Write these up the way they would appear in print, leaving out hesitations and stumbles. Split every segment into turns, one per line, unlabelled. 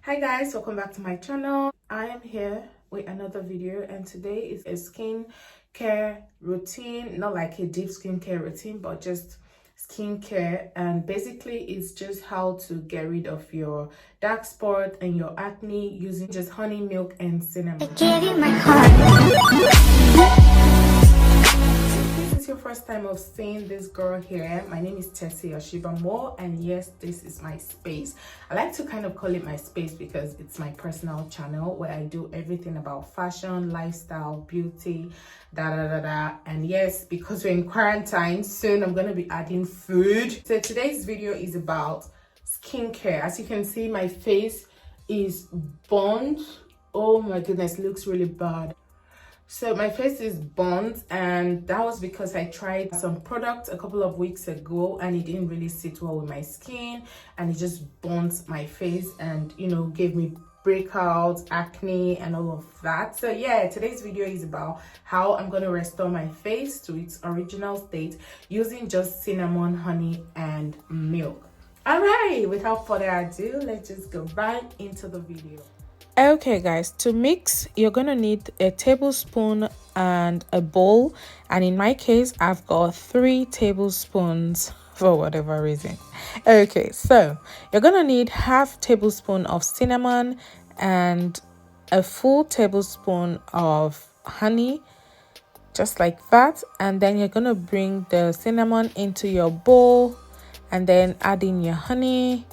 Hi guys, welcome back to my channel. I am here with another video, and today is a skincare routine, not like a deep skincare routine, but just skincare. And basically it's just how to get rid of your dark spot and your acne using just honey, milk and cinnamon.
I gave you my heart.
This is your first time of seeing this girl here. My name is Tessy Osibamowo, and yes, this is my space. I like to kind of call it my space because it's my personal channel where I do everything about fashion, lifestyle, beauty, and yes, because we're in quarantine soon, I'm going to be adding food. So today's video is about skincare. As you can see, my face is burned. Oh my goodness, looks really bad. So my face is burnt, and that was because I tried some product a couple of weeks ago and it didn't really sit well with my skin, and it just burnt my face and, you know, gave me breakouts, acne and all of that. So yeah, today's video is about how I'm going to restore my face to its original state using just cinnamon, honey and milk. All right, without further ado, let's just go right into the video.
Okay guys, to mix you're gonna need a tablespoon and a bowl, and in my case I've got 3 tablespoons for whatever reason. Okay, so you're gonna need half tablespoon of cinnamon and a full tablespoon of honey, just like that. And then you're gonna bring the cinnamon into your bowl and then add in your honey.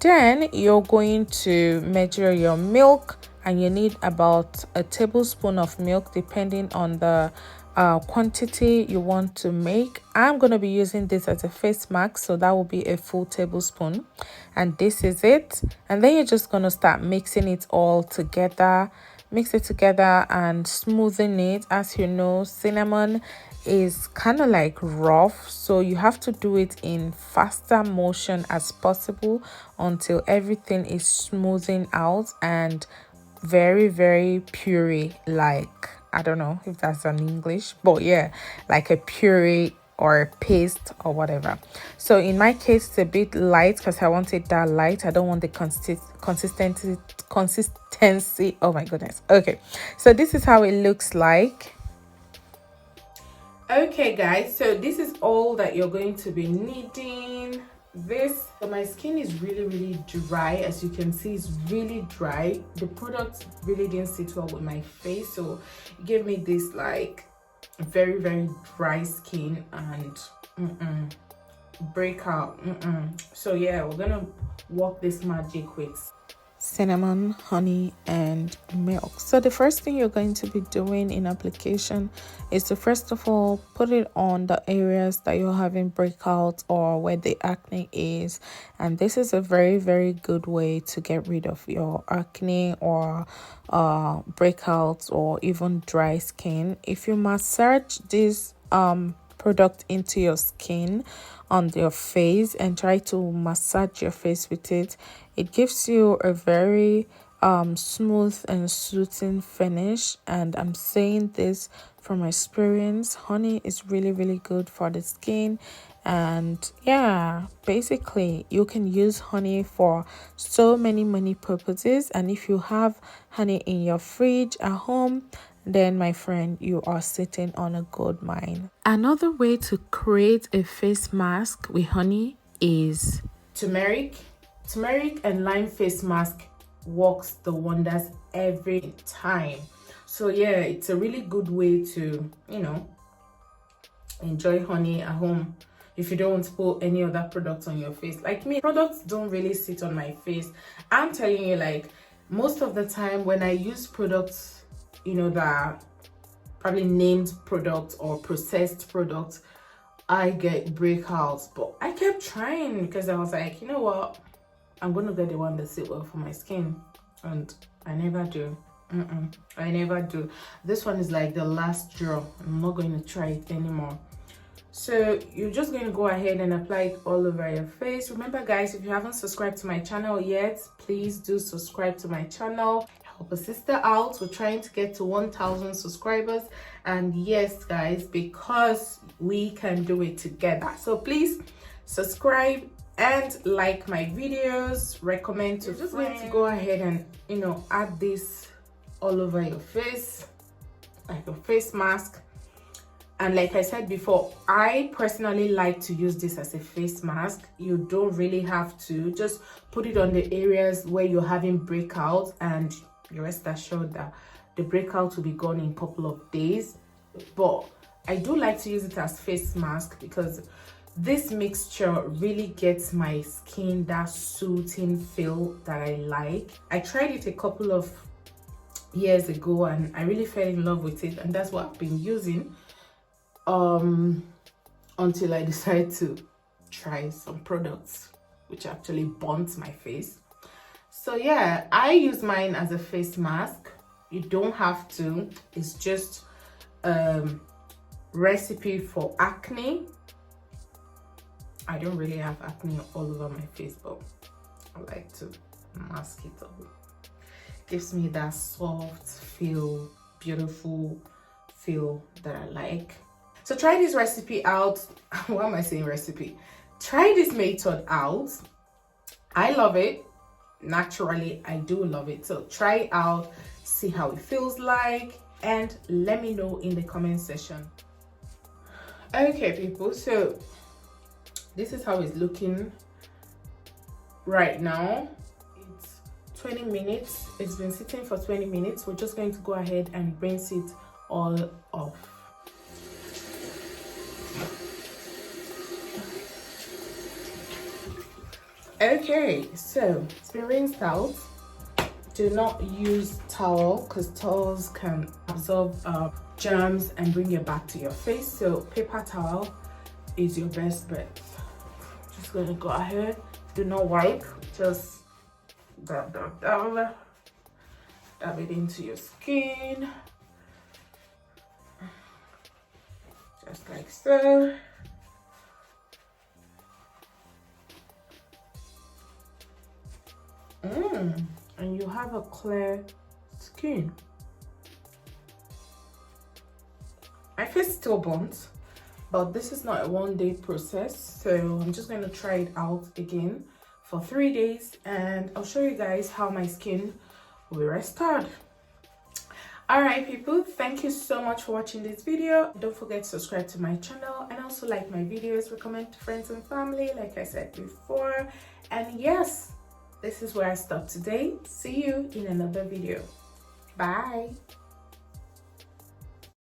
Then you're going to measure your milk, and you need about a tablespoon of milk depending on the quantity you want to make. I'm going to be using this as a face mask, so that will be a full tablespoon, and this is it. And then you're just going to start mixing it all together. Mix it together and smoothen it. As you know, cinnamon is kind of like rough, so you have to do it in faster motion as possible until everything is smoothing out and very puree, like, I don't know if that's an English, but yeah, like a puree or a paste or whatever. So in my case it's a bit light because I want it that light. I don't want the consistency. Oh my goodness. Okay, so this is how it looks like.
Okay guys, so this is all that you're going to be needing. So my skin is really dry. As you can see, it's really dry. The product really didn't sit well with my face, so it gave me this like very dry skin and breakout. So yeah, we're gonna work this magic with
cinnamon, honey and milk. So the first thing you're going to be doing in application is to first of all put it on the areas that you're having breakouts or where the acne is. And this is a very good way to get rid of your acne or breakouts or even dry skin. If you massage this product into your skin on your face and try to massage your face with it, it gives you a very smooth and soothing finish. And I'm saying this from experience. Honey is really good for the skin, and yeah, basically you can use honey for so many purposes. And if you have honey in your fridge at home, then my friend, you are sitting on a gold mine. Another way to create a face mask with honey is
turmeric and lime face mask. Works the wonders every time. So yeah, it's a really good way to, you know, enjoy honey at home if you don't want to put any other products on your face. Like me, products don't really sit on my face. I'm telling you, like, most of the time when I use products, you know, that probably named products or processed products, I get breakouts. But I kept trying because I was like, you know what, I'm gonna get the one that sit well for my skin, and I never do. I never do. This one is like the last straw. I'm not going to try it anymore. So you're just going to go ahead and apply it all over your face. Remember guys, if you haven't subscribed to my channel yet, please do subscribe to my channel. Help a sister out. We're trying to get to 1,000 subscribers, and yes guys, because we can do it together. So please subscribe, and like my videos, recommend to just going to go ahead and add this all over your face like a face mask. And like I said before, I personally like to use this as a face mask. You don't really have to, just put it on the areas where you're having breakouts, and you rest assured that the breakout will be gone in a couple of days. But I do like to use it as face mask because this mixture really gets my skin that soothing feel that I like. I tried it a couple of years ago and I really fell in love with it, and that's what I've been using until I decided to try some products which actually burnt my face. So yeah, I use mine as a face mask. You don't have to. It's just recipe for acne. I don't really have acne all over my face, but I like to mask it up. Gives me that soft feel, beautiful feel that I like. So try this recipe out. Why am I saying recipe? Try this method out. I love it. Naturally, I do love it. So try it out, see how it feels like, and let me know in the comment section. Okay people, so this is how it's looking right now. It's 20 minutes. It's been sitting for 20 minutes. We're just going to go ahead and rinse it all off. Okay, so it's been rinsed out. Do not use towel because towels can absorb germs and bring it back to your face. So paper towel is your best bet. Just gonna go ahead. Do not wipe. Just dab it into your skin, just like so. And you have a clear skin. My face still burnt, but this is not a one-day process, so I'm just going to try it out again for 3 days, and I'll show you guys how my skin will restart. All right people, thank you so much for watching this video. Don't forget to subscribe to my channel and also like my videos, recommend to friends and family like I said before. And yes, this is where I stop today. See you in another video. Bye.